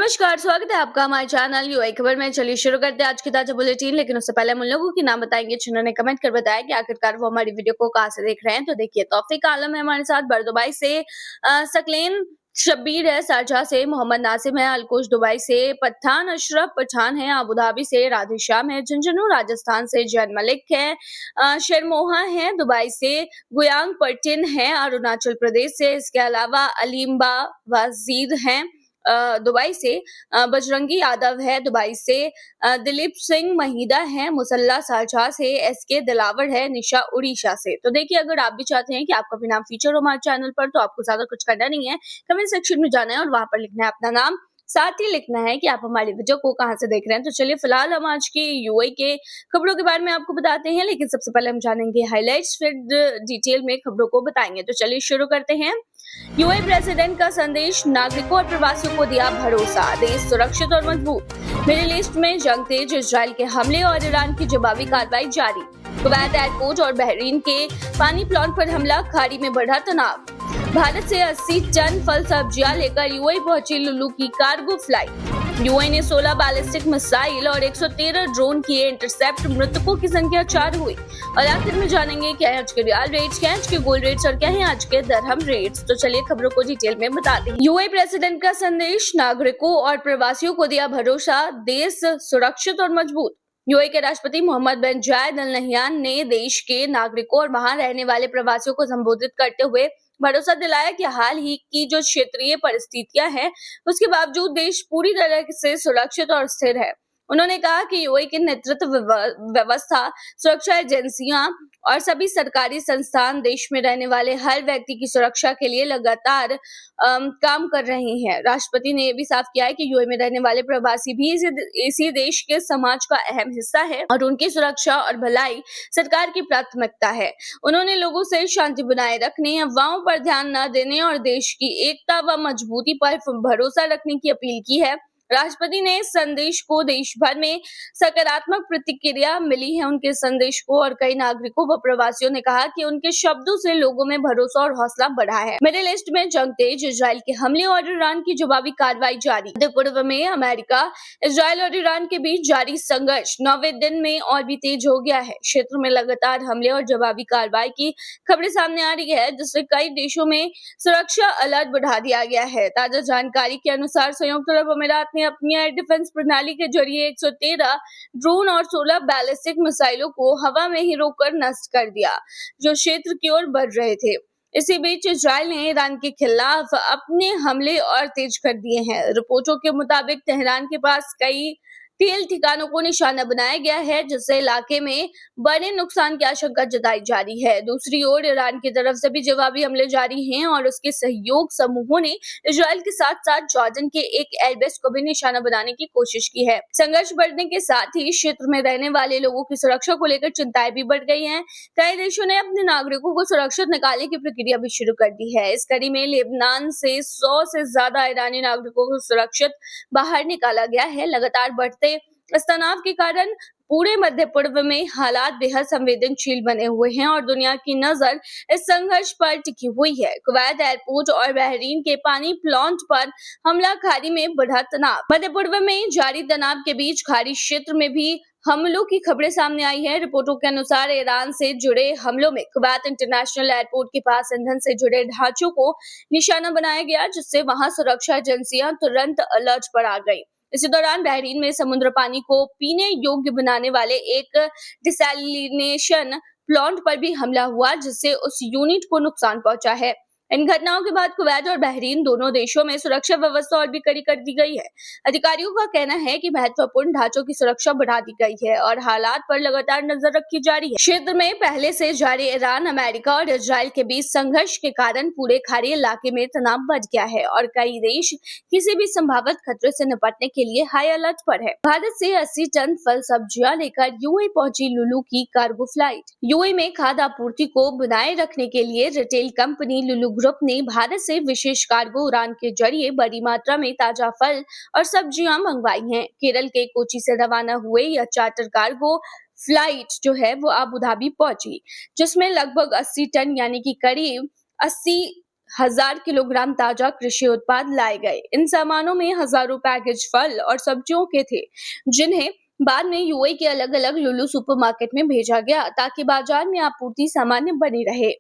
नमस्कार, स्वागत है आपका हमारे चैनल यूआई खबर में। चलिए शुरू करते हैं आज की ताजा बुलेटिन। लेकिन उससे पहले हम उन लोगों के नाम बताएंगे जिन्होंने कमेंट कर बताया कि आखिरकार वो हमारी वीडियो को कहां से देख रहे हैं। तो देखिए, तौफीक आलम है हमारे साथ दुबई से, सकलेन शब्बीर है शारजाह से, मोहम्मद नासिम है अलकुश दुबई से, पठान अशरफ पठान है अबू धाबी से, राधेश्याम है झुंझुनू राजस्थान से, जैन मलिक है शेरमोहा है दुबई से, गुयांग पर्टिन है अरुणाचल प्रदेश से। इसके अलावा अलीम्बा वजीर हैं दुबई से, बजरंगी यादव है दुबई से, दिलीप सिंह महिदा है मुसल्ला शारजाह से, एसके दिलावर है निशा उड़ीसा से। तो देखिए, अगर आप भी चाहते हैं कि आपका भी नाम फीचर हो हमारे चैनल पर, तो आपको ज्यादा कुछ करना नहीं है, कमेंट सेक्शन में जाना है और वहां पर लिखना है अपना नाम, साथ ही लिखना है कि आप हमारी वीडियो को कहां से देख रहे हैं। तो चलिए, फिलहाल हम आज की यूएई के खबरों के बारे में आपको बताते हैं, लेकिन सबसे पहले हम जानेंगे हाइलाइट्स, फिर डिटेल में खबरों को बताएंगे। तो चलिए शुरू करते हैं। यूएई प्रेसिडेंट का संदेश, नागरिकों और प्रवासियों को दिया भरोसा, देश सुरक्षित और मजबूत। मिडिल ईस्ट में जंग तेज, इजराइल के हमले और ईरान की जवाबी कार्रवाई जारी। कुवैत एयरपोर्ट और बहरीन के पानी प्लांट पर हमला, खाड़ी में बढ़ा तनाव। भारत से 80 टन फल सब्जियां लेकर यूएई पहुंची लुलू की कार्गो फ्लाइट। यूएई ने 16 बैलिस्टिक मिसाइल और 113 ड्रोन किए इंटरसेप्ट, मृतकों की संख्या 4 हुई। और आखिर में जानेंगे क्या है आज के रियल रेट्स, क्या है आज के गोल्ड रेट्स और क्या है आज के दरहम रेट्स। तो चलिए खबरों को डिटेल में बताते हैं। यूएई प्रेसिडेंट का संदेश, नागरिकों और प्रवासियों को दिया भरोसा, देश सुरक्षित और मजबूत। यूएई के राष्ट्रपति मोहम्मद बिन जायद अल नह्यान ने देश के नागरिकों और वहां रहने वाले प्रवासियों को संबोधित करते हुए भरोसा दिलाया कि हाल ही की जो क्षेत्रीय परिस्थितियां हैं, उसके बावजूद देश पूरी तरह से सुरक्षित और स्थिर है। उन्होंने कहा कि यूएई की नेतृत्व व्यवस्था, सुरक्षा एजेंसियां और सभी सरकारी संस्थान देश में रहने वाले हर व्यक्ति की सुरक्षा के लिए लगातार काम कर रहे हैं। राष्ट्रपति ने यह भी साफ किया है कि यूएई में रहने वाले प्रवासी भी इसी देश के समाज का अहम हिस्सा है और उनकी सुरक्षा और भलाई सरकार की प्राथमिकता है। उन्होंने लोगों से शांति बनाए रखने, अफवाहों पर ध्यान न देने और देश की एकता व मजबूती पर भरोसा रखने की अपील की है। राष्ट्रपति ने इस संदेश को देश भर में सकारात्मक प्रतिक्रिया मिली है उनके संदेश को, और कई नागरिकों व प्रवासियों ने कहा कि उनके शब्दों से लोगों में भरोसा और हौसला बढ़ा है। मिडिल ईस्ट में जंग तेज, इजराइल के हमले और ईरान की जवाबी कार्रवाई जारी। मध्य पूर्व में अमेरिका, इजराइल और ईरान के बीच जारी संघर्ष 9वें दिन में और भी तेज हो गया है। क्षेत्र में लगातार हमले और जवाबी कार्रवाई की खबरें सामने आ रही है, जिससे कई देशों में सुरक्षा अलर्ट बढ़ा दिया गया है। ताजा जानकारी के अनुसार संयुक्त अरब अमीरात ने अपनी एयर डिफेंस प्रणाली के जरिए 113 ड्रोन और 16 बैलिस्टिक मिसाइलों को हवा में ही रोककर नष्ट कर दिया, जो क्षेत्र की ओर बढ़ रहे थे। इसी बीच इजराइल ने ईरान के खिलाफ अपने हमले और तेज कर दिए हैं। रिपोर्टों के मुताबिक तेहरान के पास कई तेल ठिकानों को निशाना बनाया गया है, जिससे इलाके में बड़े नुकसान की आशंका जताई जा रही है। दूसरी ओर ईरान की तरफ से भी जवाबी हमले जारी हैं और उसके सहयोग समूहों ने इजराइल के साथ साथ जॉर्डन के एक एयरबेस को भी निशाना बनाने की कोशिश की है। संघर्ष बढ़ने के साथ ही क्षेत्र में रहने वाले लोगों की सुरक्षा को लेकर चिंताएं भी बढ़ गई हैं। कई देशों ने अपने नागरिकों को सुरक्षित निकालने की प्रक्रिया भी शुरू कर दी है। इस कड़ी में लेबनान से 100 से ज्यादा ईरानी नागरिकों को सुरक्षित बाहर निकाला गया है। लगातार बढ़ते इस तनाव के कारण पूरे मध्य पूर्व में हालात बेहद संवेदनशील बने हुए हैं और दुनिया की नजर इस संघर्ष पर टिकी हुई है। कुवैत एयरपोर्ट और बहरीन के पानी प्लांट पर हमला, खाड़ी में बढ़ा तनाव। मध्य पूर्व में जारी तनाव के बीच खाड़ी क्षेत्र में भी हमलों की खबरें सामने आई है। रिपोर्टों के अनुसार ईरान से जुड़े हमलों में कुवैत इंटरनेशनल एयरपोर्ट के पास ईंधन से जुड़े ढांचों को निशाना बनाया गया, जिससे वहां सुरक्षा एजेंसियां तुरंत अलर्ट पर आ गई। इसी दौरान बहरीन में समुद्र पानी को पीने योग्य बनाने वाले एक डिसैलिनेशन प्लांट पर भी हमला हुआ, जिससे उस यूनिट को नुकसान पहुंचा है। इन घटनाओं के बाद कुवैत और बहरीन दोनों देशों में सुरक्षा व्यवस्था और भी कड़ी कर दी गई है। अधिकारियों का कहना है कि महत्वपूर्ण ढांचों की सुरक्षा बढ़ा दी गई है और हालात पर लगातार नजर रखी जा रही है। क्षेत्र में पहले से जारी ईरान, अमेरिका और इजराइल के बीच संघर्ष के कारण पूरे खाड़ी इलाके में तनाव बढ़ गया है और कई देश किसी भी संभावित खतरे से निपटने के लिए हाई अलर्ट पर है। भारत से 80 टन फल सब्जियां लेकर यूएई पहुंची लुलू की कार्गो फ्लाइट। यूएई में खाद्य आपूर्ति को बनाए रखने के लिए रिटेल कंपनी लुलू ग्रुप ने भारत से विशेष कार्गो उड़ान के जरिए बड़ी मात्रा में ताजा फल और सब्जियां मंगवाई हैं। केरल के कोची से रवाना हुए यह चार्टर कार्गो फ्लाइट जो है वो अबू धाबी पहुंची, जिसमें लगभग 80 टन यानी कि करीब 80 1000 किलोग्राम ताजा कृषि उत्पाद लाए गए। इन सामानों में हजारों पैकेज फल और सब्जियों के थे, जिन्हें बाद में यूएई के अलग-अलग लुलु सुपरमार्केट में भेजा गया ताकि बाजार में आपूर्ति सामान्य बनी रहे।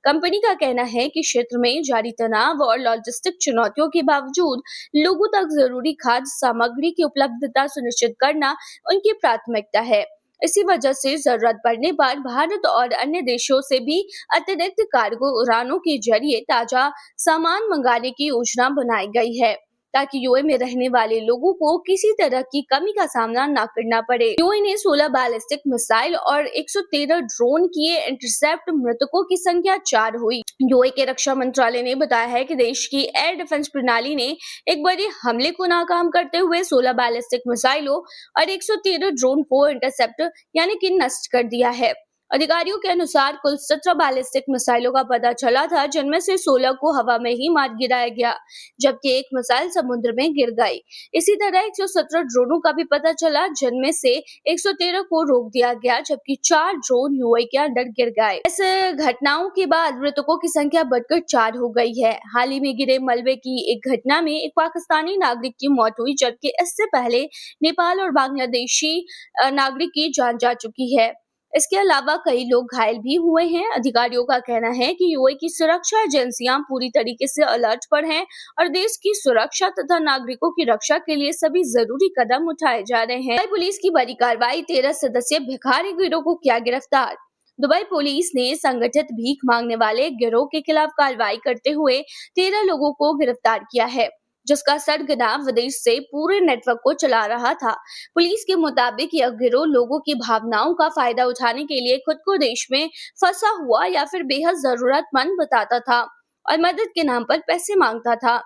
कंपनी का कहना है कि क्षेत्र में जारी तनाव और लॉजिस्टिक चुनौतियों के बावजूद लोगों तक जरूरी खाद्य सामग्री की उपलब्धता सुनिश्चित करना उनकी प्राथमिकता है। इसी वजह से जरूरत पड़ने पर भारत और अन्य देशों से भी अतिरिक्त कार्गो उड़ानों के जरिए ताजा सामान मंगाने की योजना बनाई गई है, ताकि यूएई में रहने वाले लोगों को किसी तरह की कमी का सामना न करना पड़े। यूएई ने 16 बैलिस्टिक मिसाइल और 113 ड्रोन किए इंटरसेप्ट, मृतकों की संख्या 4 हुई। यूएई के रक्षा मंत्रालय ने बताया है कि देश की एयर डिफेंस प्रणाली ने एक बड़े हमले को नाकाम करते हुए 16 बैलिस्टिक मिसाइलों और 113 ड्रोन को इंटरसेप्ट यानी कि नष्ट कर दिया है। अधिकारियों के अनुसार कुल 17 बैलिस्टिक मिसाइलों का पता चला था, जिनमें से 16 को हवा में ही मार गिराया गया, जबकि एक मिसाइल समुद्र में गिर गई। इसी तरह 117 ड्रोनों का भी पता चला, जिनमें से 113 को रोक दिया गया, जबकि 4 ड्रोन यूएई के अंदर गिर गए। इस घटनाओं के बाद मृतकों की संख्या बढ़कर 4 हो गई है। हाल ही में गिरे मलबे की एक घटना में एक पाकिस्तानी नागरिक की मौत हुई, जबकि इससे पहले नेपाल और बांग्लादेशी नागरिक की जान जा चुकी है। इसके अलावा कई लोग घायल भी हुए हैं। अधिकारियों का कहना है कि यूएई की सुरक्षा एजेंसियां पूरी तरीके से अलर्ट पर हैं और देश की सुरक्षा तथा नागरिकों की रक्षा के लिए सभी जरूरी कदम उठाए जा रहे हैं। दुबई पुलिस की बड़ी कार्रवाई, 13 सदस्यीय भिखारी गिरोह को किया गिरफ्तार। दुबई पुलिस ने संगठित भीख मांगने वाले गिरोह के खिलाफ कार्रवाई करते हुए 13 लोगों को गिरफ्तार किया है, जिसका सरगना विदेश से पूरे नेटवर्क को चला रहा था। पुलिस के मुताबिक यह गिरोह लोगों की भावनाओं का फायदा उठाने के लिए खुद को देश में फंसा हुआ या फिर बेहद जरूरतमंद बताता था और मदद के नाम पर पैसे मांगता था।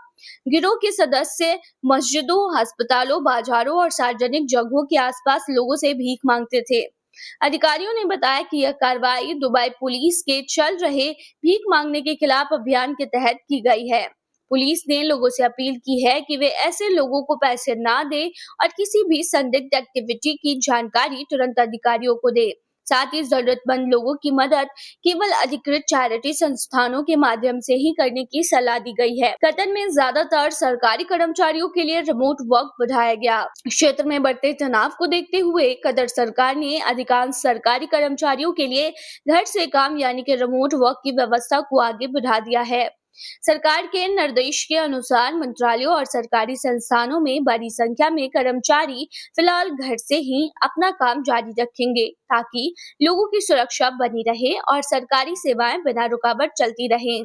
गिरोह के सदस्य मस्जिदों, अस्पतालों, बाजारों और सार्वजनिक जगहों के आसपास लोगों से भीख मांगते थे। अधिकारियों ने बताया कि यह कार्रवाई दुबई पुलिस के चल रहे भीख मांगने के खिलाफ अभियान के तहत की गई है। पुलिस ने लोगों से अपील की है कि वे ऐसे लोगों को पैसे ना दें और किसी भी संदिग्ध एक्टिविटी की जानकारी तुरंत अधिकारियों को दें। साथ ही जरूरतमंद लोगों की मदद केवल अधिकृत चैरिटी संस्थानों के माध्यम से ही करने की सलाह दी गई है। कतर में ज्यादातर सरकारी कर्मचारियों के लिए रिमोट वर्क बढ़ाया गया। क्षेत्र में बढ़ते तनाव को देखते हुए कतर सरकार ने अधिकांश सरकारी कर्मचारियों के लिए घर से काम यानी कि रिमोट वर्क की व्यवस्था को आगे बढ़ा दिया है। सरकार के निर्देश के अनुसार मंत्रालयों और सरकारी संस्थानों में बड़ी संख्या में कर्मचारी फिलहाल घर से ही अपना काम जारी रखेंगे, ताकि लोगों की सुरक्षा बनी रहे और सरकारी सेवाएं बिना रुकावट चलती रहें।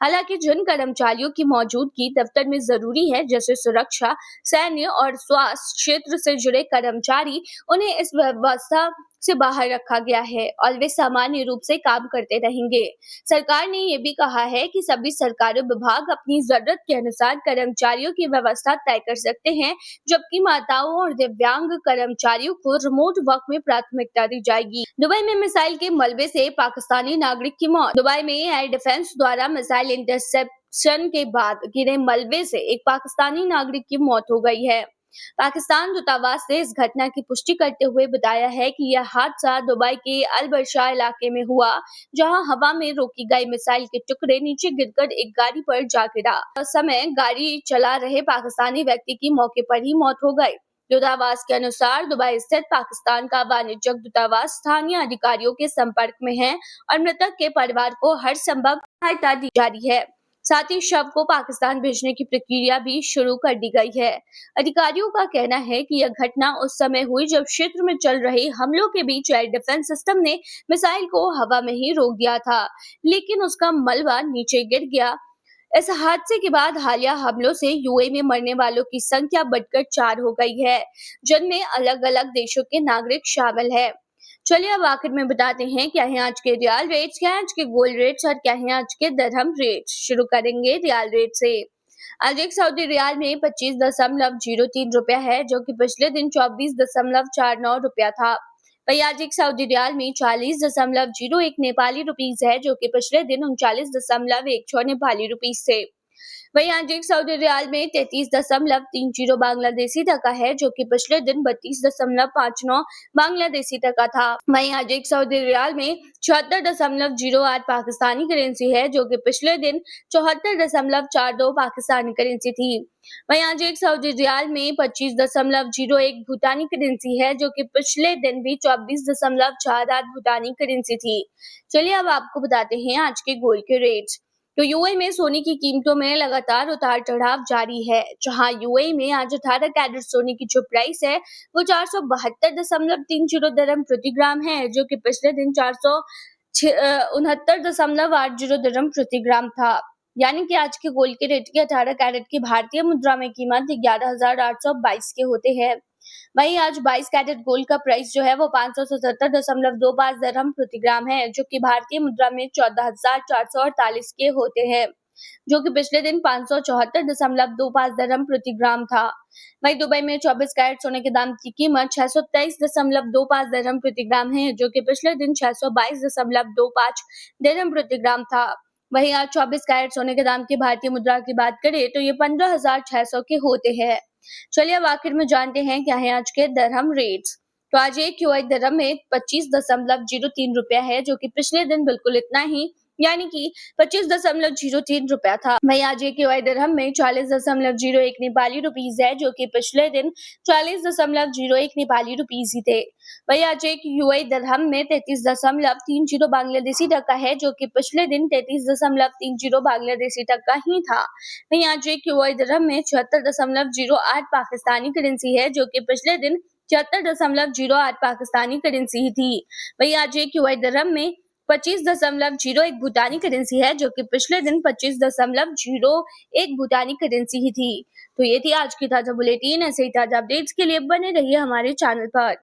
हालांकि जिन कर्मचारियों की मौजूदगी दफ्तर में जरूरी है, जैसे सुरक्षा, सैन्य और स्वास्थ्य क्षेत्र से जुड़े कर्मचारी, उन्हें इस व्यवस्था से बाहर रखा गया है और वे सामान्य रूप से काम करते रहेंगे। सरकार ने यह भी कहा है कि सभी सरकारी विभाग अपनी जरूरत के अनुसार कर्मचारियों की व्यवस्था तय कर सकते हैं, जबकि माताओं और दिव्यांग कर्मचारियों को रिमोट वर्क में प्राथमिकता दी जाएगी। दुबई में मिसाइल के मलबे से पाकिस्तानी नागरिक की मौत। दुबई में एयर डिफेंस द्वारा मिसाइल इंटरसेप्शन के बाद गिरे मलबे से एक पाकिस्तानी नागरिक की मौत हो गई है। पाकिस्तान दूतावास ने इस घटना की पुष्टि करते हुए बताया है कि यह हादसा दुबई के अल-बरशा इलाके में हुआ, जहां हवा में रोकी गई मिसाइल के टुकड़े नीचे गिरकर एक गाड़ी पर जा गिरा। उस समय गाड़ी चला रहे पाकिस्तानी व्यक्ति की मौके पर ही मौत हो गई। दूतावास के अनुसार दुबई स्थित पाकिस्तान का वाणिज्यिक दूतावास स्थानीय अधिकारियों के संपर्क में है और मृतक के परिवार को हर संभव सहायता दी जा रही है। साथ ही शव को पाकिस्तान भेजने की प्रक्रिया भी शुरू कर दी गई है। अधिकारियों का कहना है कि यह घटना उस समय हुई जब क्षेत्र में चल रहे हमलों के बीच एयर डिफेंस सिस्टम ने मिसाइल को हवा में ही रोक दिया था, लेकिन उसका मलबा नीचे गिर गया। इस हादसे के बाद हालिया हमलों से यूएई में मरने वालों की संख्या बढ़कर 4 हो गई है, जिनमें अलग-अलग देशों के नागरिक शामिल है। चलिए अब आखिर में बताते हैं क्या है आज के रियल रेट्स, क्या है आज के गोल्ड रेट्स और क्या है आज के दरहम रेट्स। शुरू करेंगे रियल रेट से। आज एक सऊदी रियाल में 25.03 रुपया है, जो कि पिछले दिन 24.49 रुपया था। वही आज एक सऊदी रियाल में 40.01 नेपाली रुपीस है, जो कि पिछले दिन 39.16 नेपाली रुपीस थे। वहीं आज एक सऊदी रियाल में 33.30 बांग्लादेशी टका है, जो कि पिछले दिन 32.59 बांग्लादेशी टका था। वहीं आज एक सऊदी रियाल में 74.08 पाकिस्तानी करेंसी है, जो कि पिछले दिन 74.42 पाकिस्तानी करेंसी थी। वहीं आज एक सऊदी रियाल में 25.01 भूटानी करेंसी है, जो कि पिछले दिन भी 24.48 भूटानी करेंसी थी। चलिए अब आपको बताते हैं आज के गोल्ड के रेट्स। तो यूएई में सोने की कीमतों में लगातार उतार चढ़ाव जारी है, जहां यूएई में आज 18 कैरेट सोने की जो प्राइस है वो 472.30 दरम प्रति ग्राम है, जो कि पिछले दिन 469.80 दरम प्रति ग्राम था। यानी कि आज के गोल्ड के रेट की 18 कैरेट की भारतीय मुद्रा में कीमत 11,822 के होते हैं। वहीं आज 22 कैरेट गोल्ड का प्राइस जो है वो 577.25 दरहम प्रति ग्राम है, जो कि भारतीय मुद्रा में 14,448 के होते हैं, जो कि पिछले दिन 574.25 दरहम प्रति ग्राम था। वहीं दुबई में 24 कैरेट सोने के दाम की कीमत 623.25 दरहम प्रति ग्राम है, जो कि पिछले दिन 622.25 दरहम प्रति ग्राम था। वहीं आज 24 कैरेट सोने के दाम की भारतीय मुद्रा की बात करें तो ये 15,600 के होते हैं। चलिए अब आखिर में जानते हैं क्या है आज के दरहम रेट्स। तो आज एक यूएई दरहम में 25.03 रुपया है, जो कि पिछले दिन बिल्कुल इतना ही यानी कि 25.03 रुपया था। वहीं आज एक यूएई दरहम में 40.01 नेपाली रुपीज है, जो कि पिछले दिन 40.01 नेपाली रुपीज ही थे। वहीं आज एक यूएई दरहम में 33.30 बांग्लादेशी टका है, जो कि पिछले दिन 33.30 बांग्लादेशी टका ही था। वहीं आज एक यूएई दरहम में 76.08 पाकिस्तानी करेंसी है, जो कि पिछले दिन 76.08 पाकिस्तानी करेंसी ही थी। वहीं आज एक यूएई दरहम में 25.01 भूटानी करेंसी है, जो कि पिछले दिन 25.01 भूटानी करेंसी ही थी। तो ये थी आज की ताजा बुलेटिन। ऐसे ही ताजा अपडेट्स के लिए बने रहिए हमारे चैनल पर।